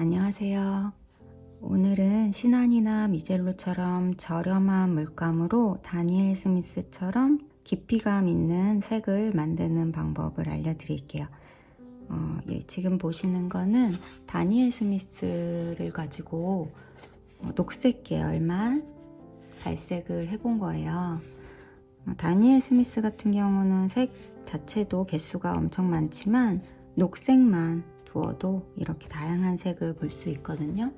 안녕하세요. 오늘은 시난이나 미젤로처럼 저렴한 물감으로 다니엘 스미스처럼 깊이감 있는 색을 만드는 방법을 알려드릴게요. 지금 보시는 거는 다니엘 스미스를 가지고 녹색 계열만 발색을 해본 거예요. 다니엘 스미스 같은 경우는 색 자체도 개수가 엄청 많지만 녹색만 두어도 이렇게 다양한 색을 볼 수 있거든요.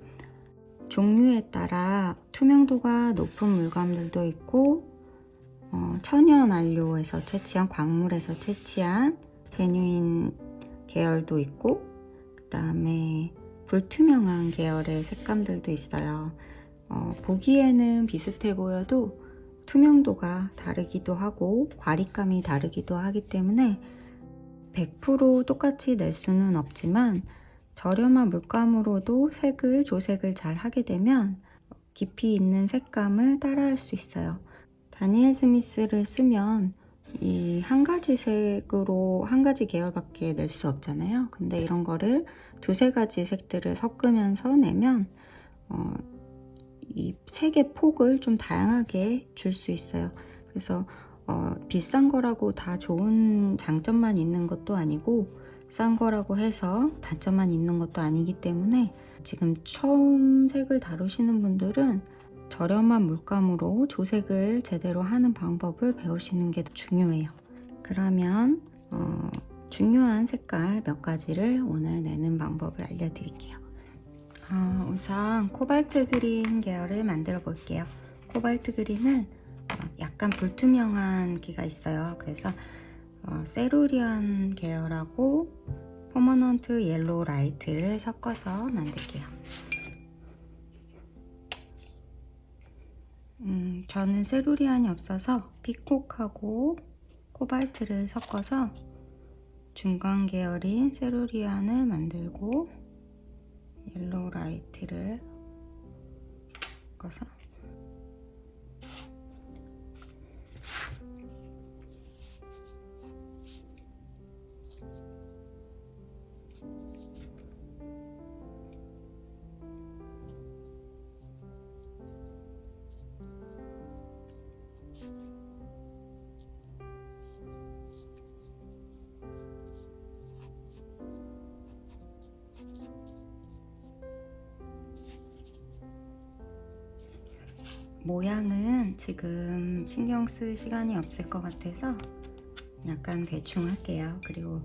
종류에 따라 투명도가 높은 물감들도 있고 천연 안료에서 채취한 광물에서 채취한 제뉴인 계열도 있고, 그 다음에 불투명한 계열의 색감들도 있어요. 보기에는 비슷해 보여도 투명도가 다르기도 하고 과립감이 다르기도 하기 때문에 100% 똑같이 낼 수는 없지만, 저렴한 물감으로도 조색을 잘 하게 되면 깊이 있는 색감을 따라할 수 있어요. 다니엘 스미스를 쓰면 이 한 가지 색으로 한 가지 계열밖에 낼 수 없잖아요. 근데 이런 거를 두세 가지 색들을 섞으면서 내면 이 색의 폭을 좀 다양하게 줄 수 있어요. 그래서 비싼 거라고 다 좋은 장점만 있는 것도 아니고, 싼 거라고 해서 단점만 있는 것도 아니기 때문에 지금 처음 색을 다루시는 분들은 저렴한 물감으로 조색을 제대로 하는 방법을 배우시는 게 더 중요해요. 그러면 중요한 색깔 몇 가지를 오늘 내는 방법을 알려드릴게요. 우선 코발트 그린 계열을 만들어 볼게요. 코발트 그린은 약간 불투명한 기가 있어요. 그래서 세루리안 계열하고 퍼머넌트 옐로우 라이트를 섞어서 만들게요. 저는 세루리안이 없어서 피콕하고 코발트를 섞어서 중간 계열인 세루리안을 만들고, 옐로우 라이트를 섞어서 모양은 지금 신경 쓸 시간이 없을 것 같아서 약간 대충 할게요. 그리고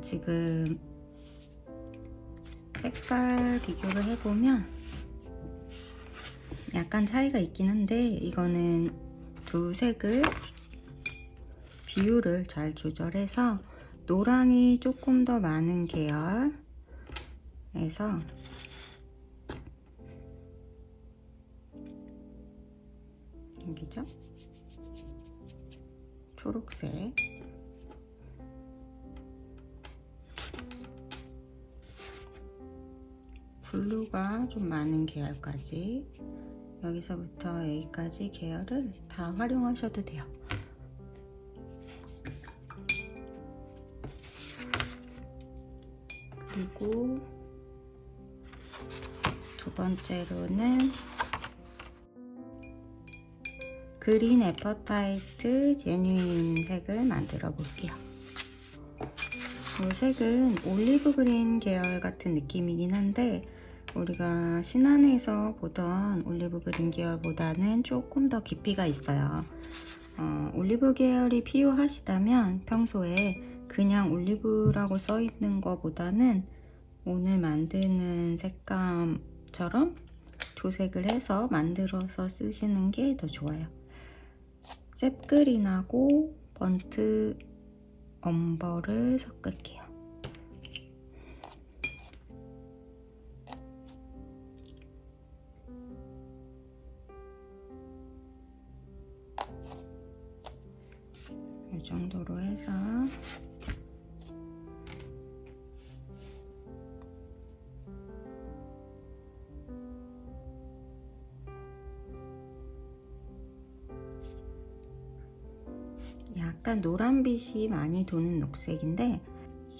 지금 색깔 비교를 해보면 약간 차이가 있긴 한데, 이거는 두 색을 비율을 잘 조절해서 노랑이 조금 더 많은 계열에서 여기죠? 초록색, 블루가 좀 많은 계열까지, 여기서부터 여기까지 계열을 다 활용하셔도 돼요. 그리고 두 번째로는 그린 에퍼타이트 제뉴인 색을 만들어 볼게요. 이 색은 올리브 그린 계열 같은 느낌이긴 한데, 우리가 시난에서 보던 올리브 그린 계열보다는 조금 더 깊이가 있어요. 올리브 계열이 필요하시다면 평소에 그냥 올리브라고 써 있는 것보다는 오늘 만드는 색감처럼 조색을 해서 만들어서 쓰시는 게 더 좋아요. 셉그린하고 번트 엄버를 섞을게요. 이 정도로 해서 약간 노란빛이 많이 도는 녹색인데,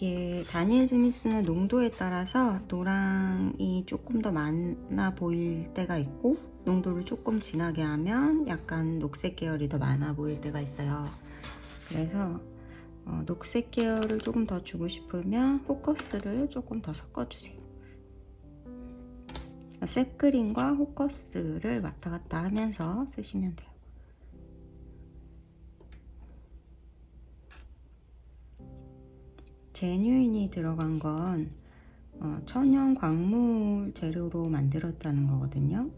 이게 다니엘 스미스는 농도에 따라서 노랑이 조금 더 많아 보일 때가 있고, 농도를 조금 진하게 하면 약간 녹색 계열이 더 많아 보일 때가 있어요. 그래서 녹색 계열을 조금 더 주고 싶으면 호커스를 조금 더 섞어주세요. 셉그린과 호커스를 왔다 갔다 하면서 쓰시면 돼요. 제뉴인이 들어간 건 천연 광물 재료로 만들었다는 거거든요.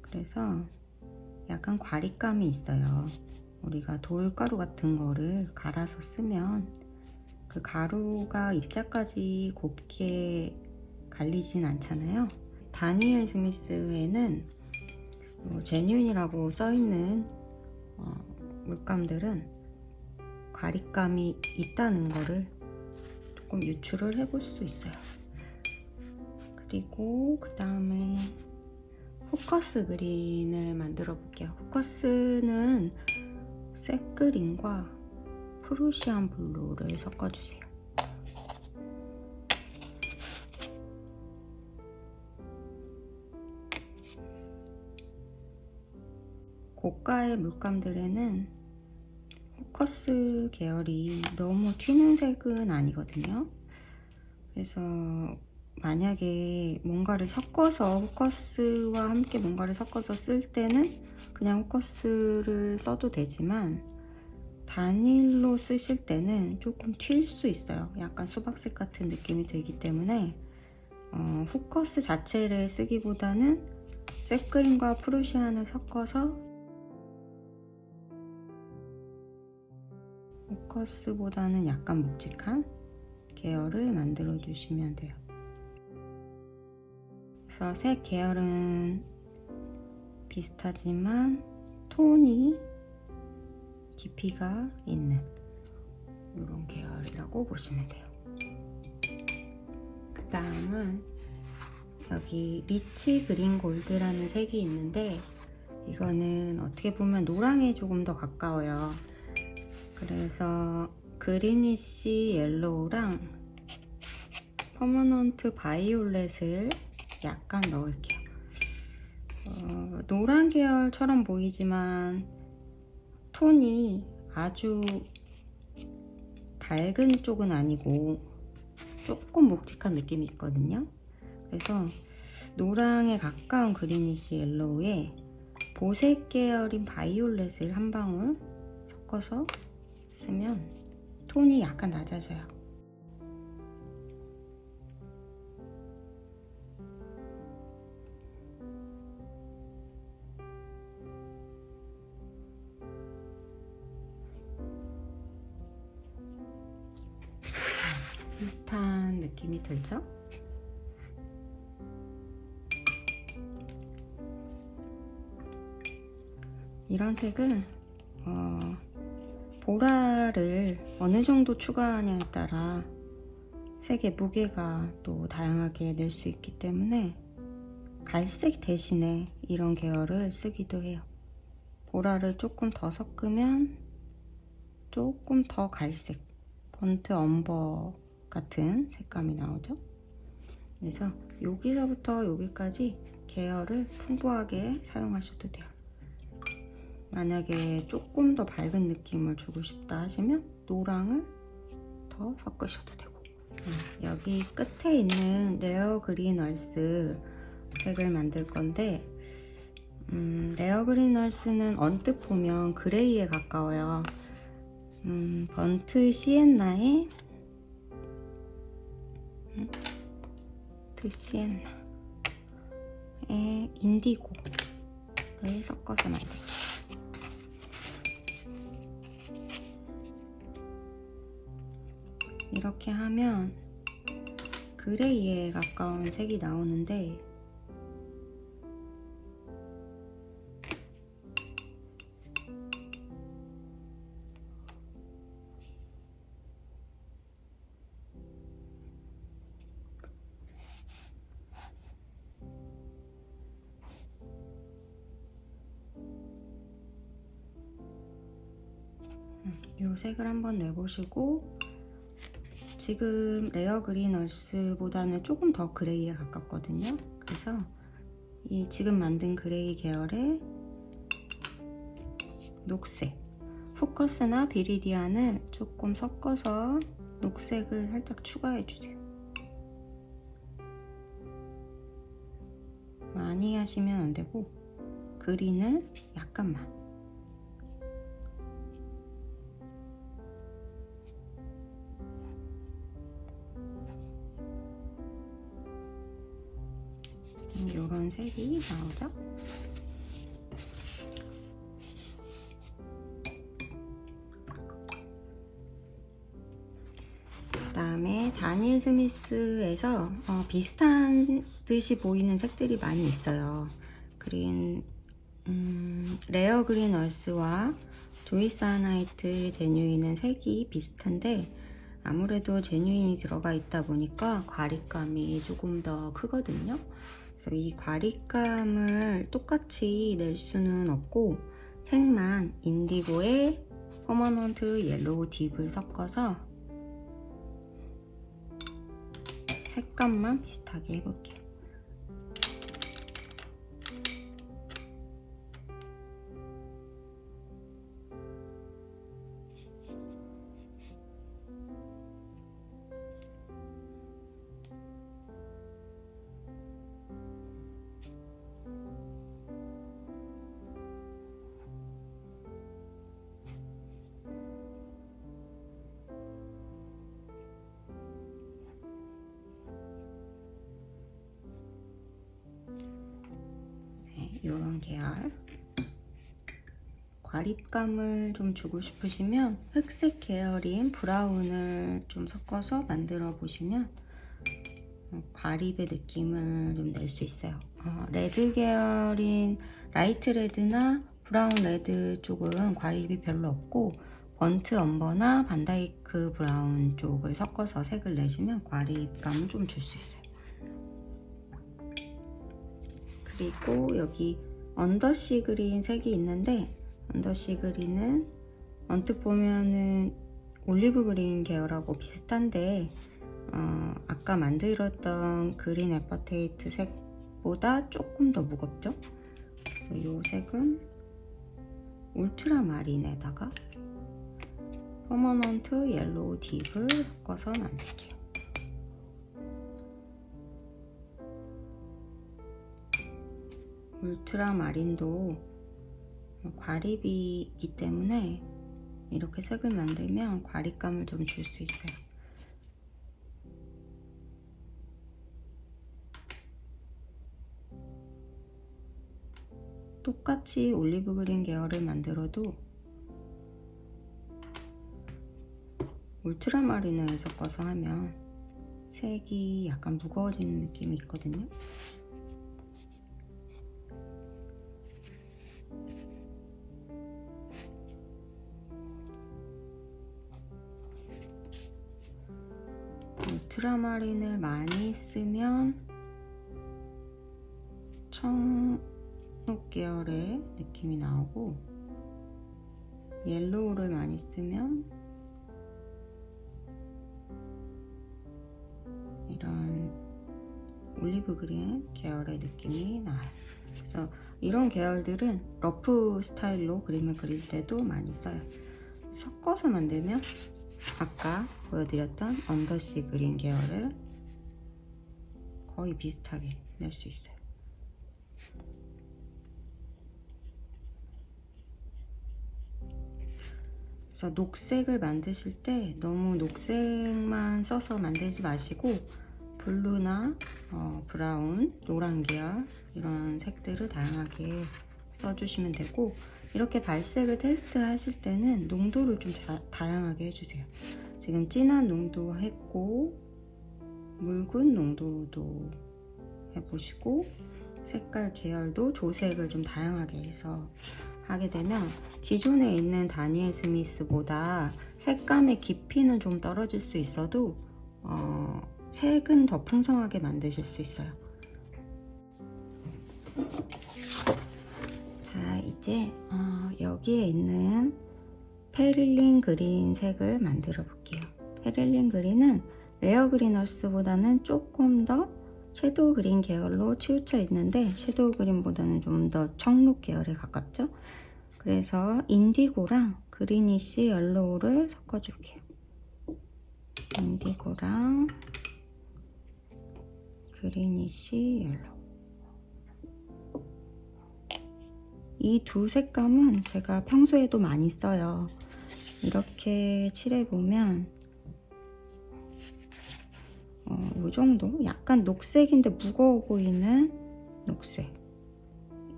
그래서 약간 과립감이 있어요. 우리가 돌가루 같은 거를 갈아서 쓰면 그 가루가 입자까지 곱게 갈리진 않잖아요. 다니엘 스미스에는 제뉴인이라고 써있는 물감들은 과립감이 있다는 거를 조금 유추를 해볼 수 있어요. 그리고 그 다음에 포커스 그린을 만들어 볼게요. 포커스는 색 그린과 프루시안 블루를 섞어주세요. 고가의 물감들에는 포커스 계열이 너무 튀는 색은 아니거든요. 그래서 만약에 뭔가를 섞어서 포커스와 함께 뭔가를 섞어서 쓸 때는 그냥 포커스를 써도 되지만, 단일로 쓰실 때는 조금 튈 수 있어요. 약간 수박색 같은 느낌이 들기 때문에 포커스 자체를 쓰기보다는 색 그린과 프루시안을 섞어서 포커스보다는 약간 묵직한 계열을 만들어 주시면 돼요. 그래서 색 계열은 비슷하지만 톤이 깊이가 있는 이런 계열이라고 보시면 돼요. 그 다음은 여기 리치 그린 골드라는 색이 있는데, 이거는 어떻게 보면 노랑에 조금 더 가까워요. 그래서 그리니시 옐로우랑 퍼머넌트 바이올렛을 약간 넣을게요. 노란 계열처럼 보이지만 톤이 아주 밝은 쪽은 아니고 조금 묵직한 느낌이 있거든요. 그래서 노랑에 가까운 그리니시 옐로우에 보색 계열인 바이올렛을 한 방울 섞어서 쓰면 톤이 약간 낮아져요. 비슷한 느낌이 들죠? 이런 색은 보라를 어느 정도 추가하냐에 따라 색의 무게가 또 다양하게 낼 수 있기 때문에 갈색 대신에 이런 계열을 쓰기도 해요. 보라를 조금 더 섞으면 조금 더 갈색, 번트 엄버 같은 색감이 나오죠. 그래서 여기서부터 여기까지 계열을 풍부하게 사용하셔도 돼요. 만약에 조금 더 밝은 느낌을 주고 싶다 하시면 노랑을 더 섞으셔도 되고, 여기 끝에 있는 레어 그린 얼스 색을 만들 건데, 레어 그린 얼스는 언뜻 보면 그레이에 가까워요. 번트 시엔나에 인디고를 섞어서 만들게요. 이렇게 하면 그레이에 가까운 색이 나오는데, 이 색을 한번 내보시고 지금 레어 그린 얼스보다는 조금 더 그레이에 가깝거든요. 그래서 이 지금 만든 그레이 계열의 녹색 포커스나 비리디안을 조금 섞어서 녹색을 살짝 추가해 주세요. 많이 하시면 안 되고 그린을 약간만. 이런 색이 나오죠? 그 다음에 다니엘 스미스에서 비슷한 듯이 보이는 색들이 많이 있어요. 그린 레어 그린 얼스와 조이스 하나이트 제뉴인은 색이 비슷한데 아무래도 제뉴인이 들어가 있다 보니까 과립감이 조금 더 크거든요. 그래서 이 과립감을 똑같이 낼 수는 없고 색만 인디고에 퍼머넌트 옐로우 딥을 섞어서 색감만 비슷하게 해볼게요. 이런 계열 과립감을 좀 주고 싶으시면 흑색 계열인 브라운을 좀 섞어서 만들어 보시면 과립의 느낌을 좀 낼 수 있어요. 레드 계열인 라이트 레드나 브라운 레드 쪽은 과립이 별로 없고 번트 엄버나 반다이크 브라운 쪽을 섞어서 색을 내시면 과립감을 좀 줄 수 있어요. 그리고 여기 언더시 그린 색이 있는데 언더시 그린은 언뜻 보면은 올리브 그린 계열하고 비슷한데 아까 만들었던 그린 에퍼테이트 색보다 조금 더 무겁죠? 그래서 이 색은 울트라 마린에다가 퍼머넌트 옐로우 딥을 섞어서 만들게요. 울트라 마린도 과립이 있기 때문에 이렇게 색을 만들면 과립감을 좀 줄 수 있어요. 똑같이 올리브 그린 계열을 만들어도 울트라 마린을 섞어서 하면 색이 약간 무거워지는 느낌이 있거든요. 울트라마린을 많이 쓰면 청록 계열의 느낌이 나오고 옐로우를 많이 쓰면 이런 올리브 그린 계열의 느낌이 나요. 그래서 이런 계열들은 러프 스타일로 그림을 그릴 때도 많이 써요. 섞어서 만들면 아까 보여드렸던 언더시 그린 계열을 거의 비슷하게 낼 수 있어요. 그래서 녹색을 만드실 때 너무 녹색만 써서 만들지 마시고 블루나 브라운, 노란 계열 이런 색들을 다양하게 써주시면 되고 이렇게 발색을 테스트 하실 때는 농도를 좀 다양하게 해주세요. 지금 진한 농도 했고 묽은 농도로도 해보시고 색깔 계열도 조색을 좀 다양하게 해서 하게 되면 기존에 있는 다니엘 스미스보다 색감의 깊이는 좀 떨어질 수 있어도 색은 더 풍성하게 만드실 수 있어요. 자, 이제 여기에 있는 페릴린 그린 색을 만들어 볼게요. 페를린 그린은 레어 그린어스보다는 조금 더 섀도우 그린 계열로 치우쳐 있는데 섀도우 그린보다는 좀 더 청록 계열에 가깝죠. 그래서 인디고랑 그리니쉬 옐로우를 섞어줄게요. 인디고랑 그리니쉬 옐로우. 이 두 색감은 제가 평소에도 많이 써요. 이렇게 칠해보면 이 정도? 약간 녹색인데 무거워 보이는 녹색.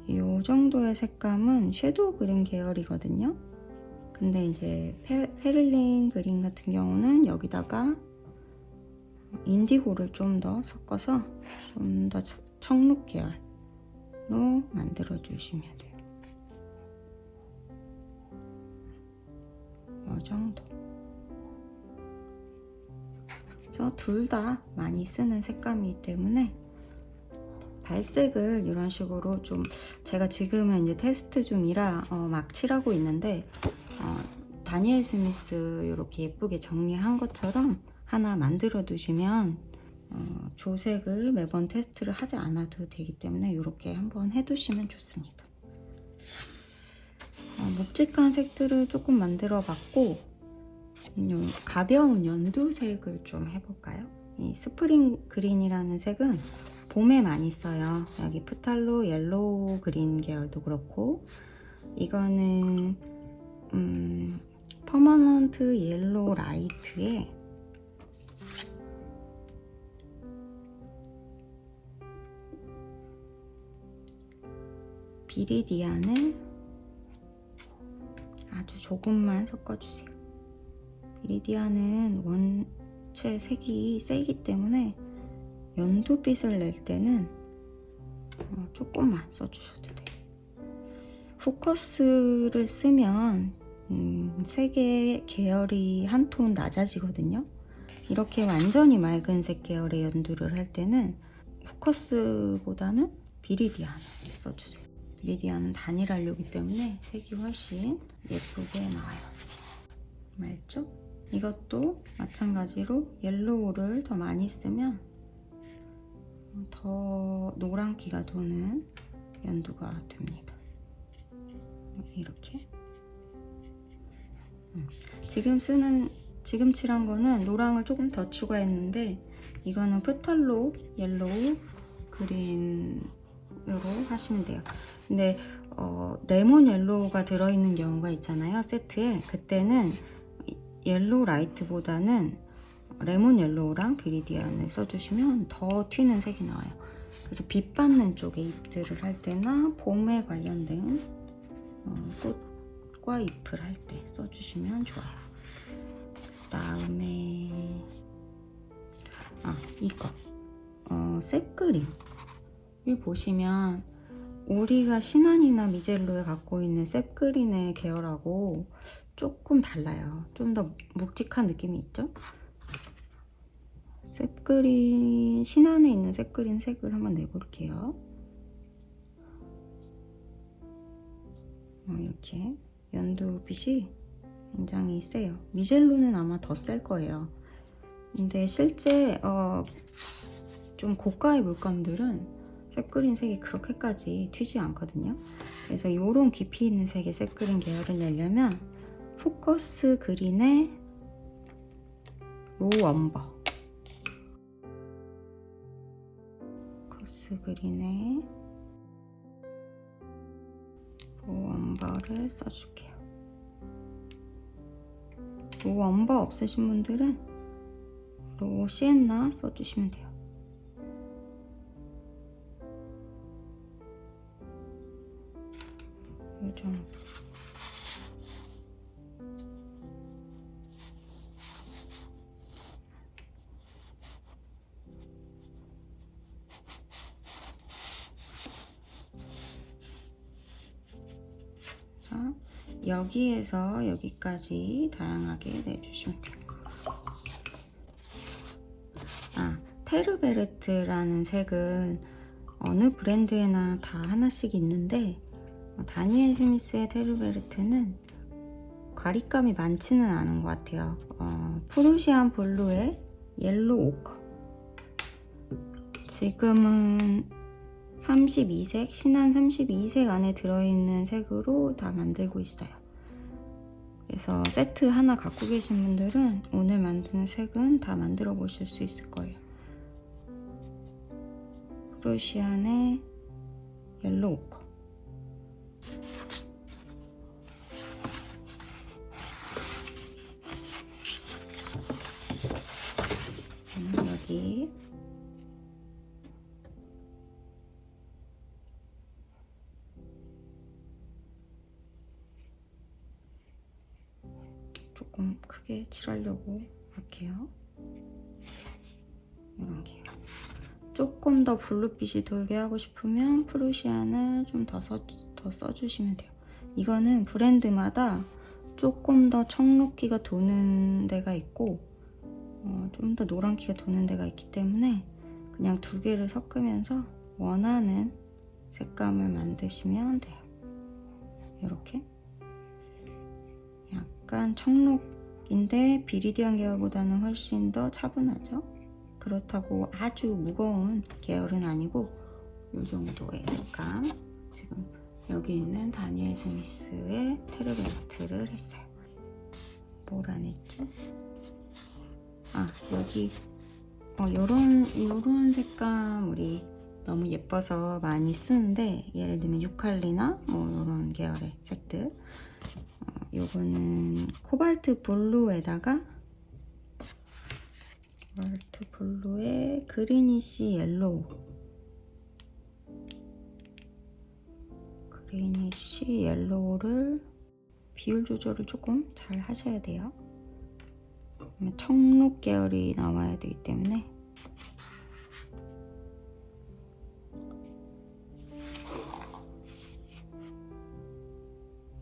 이 정도의 색감은 섀도우 그린 계열이거든요. 근데 이제 페를린 그린 같은 경우는 여기다가 인디고를 좀 더 섞어서 좀 더 청록 계열로 만들어 주시면 돼요. 이 정도. 그래서 둘 다 많이 쓰는 색감이기 때문에 발색을 이런 식으로 좀 제가 지금은 이제 테스트 중이라 막 칠하고 있는데 다니엘 스미스 이렇게 예쁘게 정리한 것처럼 하나 만들어 두시면 조색을 매번 테스트를 하지 않아도 되기 때문에 이렇게 한번 해두시면 좋습니다. 묵직한 색들을 조금 만들어 봤고 가벼운 연두색을 좀 해볼까요? 이 스프링 그린이라는 색은 봄에 많이 써요. 여기 프탈로 옐로우 그린 계열도 그렇고 이거는 퍼머넌트 옐로우 라이트에 비리디안을 아주 조금만 섞어주세요. 비리디안은 원체 색이 세기 때문에 연두빛을 낼 때는 조금만 써주셔도 돼요. 후커스를 쓰면 색의 계열이 한 톤 낮아지거든요. 이렇게 완전히 맑은 색 계열의 연두를 할 때는 후커스보다는 비리디안을 써주세요. 비리디안은 단일한료이기 때문에 색이 훨씬 예쁘게 나와요. 맑죠? 이것도 마찬가지로 옐로우를 더 많이 쓰면 더 노란기가 도는 연두가 됩니다. 이렇게 지금 칠한 거는 노랑을 조금 더 추가했는데 이거는 프탈로 옐로우 그린으로 하시면 돼요. 근데 레몬 옐로우가 들어있는 경우가 있잖아요, 세트에. 그때는 옐로우 라이트보다는 레몬 옐로우랑 비리디안을 써주시면 더 튀는 색이 나와요. 그래서 빛 받는 쪽에 잎들을 할 때나 봄에 관련된 꽃과 잎을 할 때 써주시면 좋아요. 그 다음에 이거 색그림. 여기 보시면 우리가 시나니나 미젤로에 갖고 있는 셉그린의 계열하고 조금 달라요. 좀 더 묵직한 느낌이 있죠? 셉그린, 신안에 있는 셉그린 색을 한번 내볼게요. 이렇게 연두빛이 굉장히 세요. 미젤로는 아마 더 셀 거예요. 근데 실제 좀 고가의 물감들은 셉그린 색이 그렇게까지 튀지 않거든요. 그래서 이런 깊이 있는 색의 셉그린 계열을 내려면 후커스 그린의 로엄버, 후커스 그린의 로엄버를 써줄게요. 로엄버 없으신 분들은 로 시엔나 써주시면 돼요. 이 정도. 자, 여기에서 여기까지 다양하게 내주시면 돼요. 테르베르트라는 색은 어느 브랜드에나 다 하나씩 있는데 다니엘 스미스의 테르베르트는 바리감이 많지는 않은 것 같아요. 프루시안 블루의 옐로우 오커. 지금은 32색, 신한 32색 안에 들어있는 색으로 다 만들고 있어요. 그래서 세트 하나 갖고 계신 분들은 오늘 만드는 색은 다 만들어 보실 수 있을 거예요. 프루시안의 옐로우 오커. 여기 조금 크게 칠하려고 할게요. 이런 게 조금 더 블루빛이 돌게 하고 싶으면 프루시안을 좀 더 써주시면 돼요. 이거는 브랜드마다 조금 더 청록기가 도는 데가 있고 좀 더 노란기가 도는 데가 있기 때문에 그냥 두 개를 섞으면서 원하는 색감을 만드시면 돼요. 이렇게 약간 청록인데 비리디안 계열보다는 훨씬 더 차분하죠. 그렇다고 아주 무거운 계열은 아니고 이 정도의 색감. 지금 여기 있는 다니엘 스미스의 테르베르트를 했어요. 뭘 안 했죠? 여기 요런 색감 우리 너무 예뻐서 많이 쓰는데, 예를 들면 유칼리나 뭐 요런 계열의 색들. 요거는 코발트 블루에다가 코발트 블루에 그리니쉬 옐로우, 그리니쉬 옐로우를 비율 조절을 조금 잘 하셔야 돼요. 청록 계열이 나와야 되기 때문에.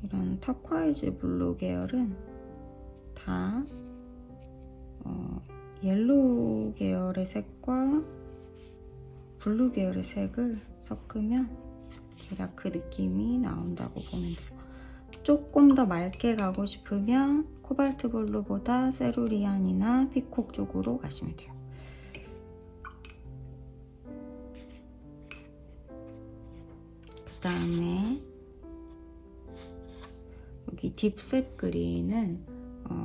이런 터콰이즈 블루 계열은 다 옐로우 계열의 색과 블루 계열의 색을 섞으면 대략 그 느낌이 나온다고 보면 돼요. 조금 더 맑게 가고 싶으면 코발트 블루보다 세루리안이나 피콕 쪽으로 가시면 돼요. 그 다음에 여기 딥셋 그린은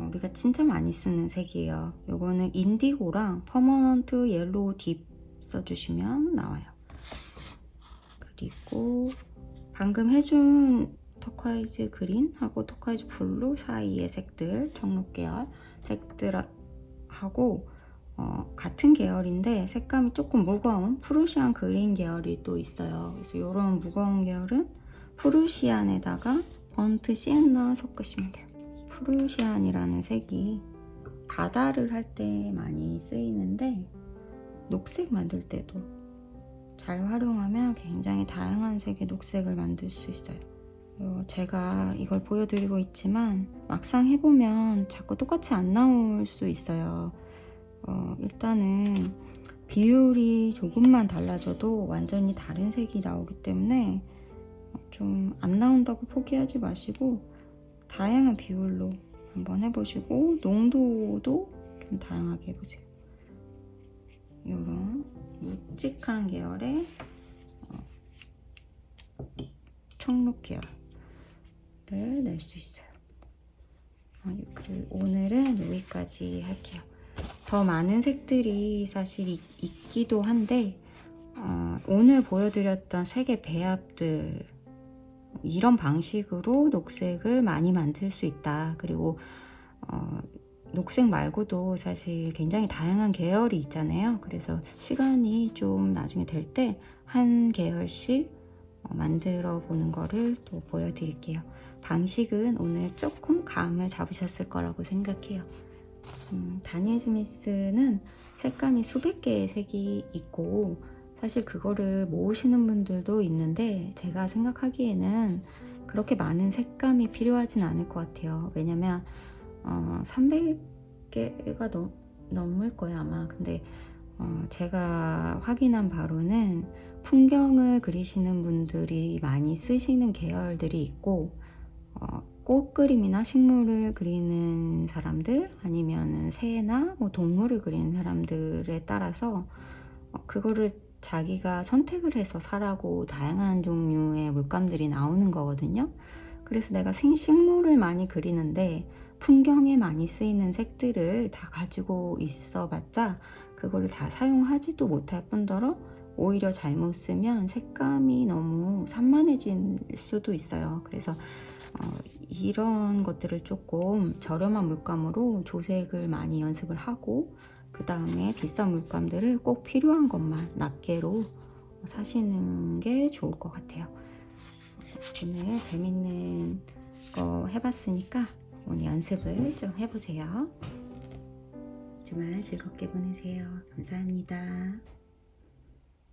우리가 진짜 많이 쓰는 색이에요. 요거는 인디고랑 퍼머넌트 옐로우 딥 써주시면 나와요. 그리고 방금 해준 터콰이즈 그린하고 터콰이즈 블루 사이의 색들, 청록 계열 색들하고 같은 계열인데 색감이 조금 무거운 프루시안 그린 계열이 또 있어요. 그래서 이런 무거운 계열은 프루시안에다가 번트 시엔나 섞으시면 돼요. 프루시안이라는 색이 바다를 할 때 많이 쓰이는데 녹색 만들 때도 잘 활용하면 굉장히 다양한 색의 녹색을 만들 수 있어요. 제가 이걸 보여드리고 있지만 막상 해보면 자꾸 똑같이 안 나올 수 있어요. 일단은 비율이 조금만 달라져도 완전히 다른 색이 나오기 때문에 좀 안 나온다고 포기하지 마시고 다양한 비율로 한번 해보시고 농도도 좀 다양하게 해보세요. 이런 묵직한 계열의 청록 계열을 낼 수 있어요. 그리고 오늘은 여기까지 할게요. 더 많은 색들이 사실 있기도 한데 오늘 보여드렸던 색의 배합들, 이런 방식으로 녹색을 많이 만들 수 있다. 그리고 녹색 말고도 사실 굉장히 다양한 계열이 있잖아요. 그래서 시간이 좀 나중에 될 때 한 계열씩 만들어 보는 거를 또 보여드릴게요. 방식은 오늘 조금 감을 잡으셨을 거라고 생각해요. 다니엘 스미스는 색감이 수백 개의 색이 있고 사실 그거를 모으시는 분들도 있는데 제가 생각하기에는 그렇게 많은 색감이 필요하진 않을 것 같아요. 왜냐면 300개가 넘을 거예요 아마. 근데 제가 확인한 바로는 풍경을 그리시는 분들이 많이 쓰시는 계열들이 있고 꽃 그림이나 식물을 그리는 사람들 아니면 새나 뭐 동물을 그리는 사람들에 따라서 그거를 자기가 선택을 해서 사라고 다양한 종류의 물감들이 나오는 거거든요. 그래서 내가 식물을 많이 그리는데 풍경에 많이 쓰이는 색들을 다 가지고 있어 봤자 그거를 다 사용하지도 못할 뿐더러 오히려 잘못 쓰면 색감이 너무 산만해질 수도 있어요. 그래서 이런 것들을 조금 저렴한 물감으로 조색을 많이 연습을 하고 그 다음에 비싼 물감들을 꼭 필요한 것만 낱개로 사시는 게 좋을 것 같아요. 오늘 재밌는 거 해봤으니까 오늘 연습을 좀 해보세요. 주말 즐겁게 보내세요. 감사합니다.